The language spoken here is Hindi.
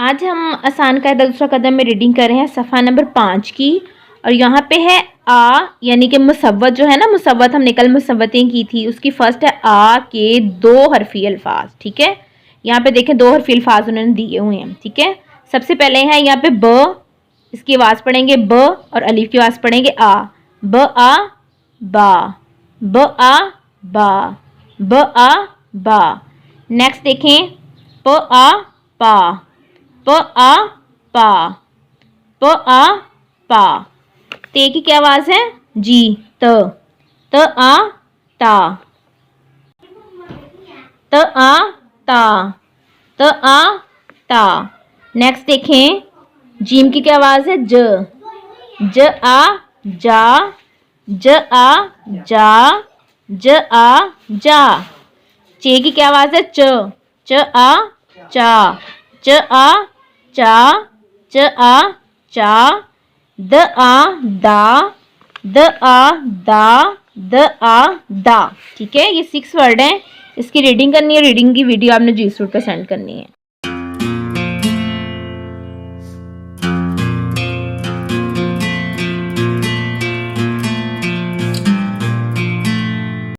आज हम आसान कायदा दूसरा कदम में रीडिंग कर रहे हैं सफ़ा नंबर 5 की। और यहाँ पे है आ यानी कि मुसव्वत जो है ना, मुसव्वत हमने कल मुसव्वतें की थी, उसकी फर्स्ट है आ के 2 हरफी अल्फाज। ठीक है, यहाँ पे देखें 2 हरफी अल्फाज उन्होंने दिए हुए हैं। ठीक है, सबसे पहले है यहाँ पे ब, इसकी आवाज़ पढ़ेंगे ब और अलीफ की आवाज़ पढ़ेंगे आ। ब आ बा, ब आ बा, ब आ बा। नेक्स्ट देखें प आ पा, प आ पा, प आ पा। ते की क्या आवाज़ है जी, त आ ता, त आ ता, त आ ता। नेक्स्ट देखें जीम की क्या आवाज़ है ज आ जा, ज आ जा, ज आ जा। चे की क्या आवाज़ है च आ चा, च आ चा, च आ चा। द आ दा, द आ दा, द आ दा। ठीक है, ये 6 वर्ड हैं, इसकी रीडिंग करनी है। रीडिंग की वीडियो आपने जी सूट पे सेंड करनी है।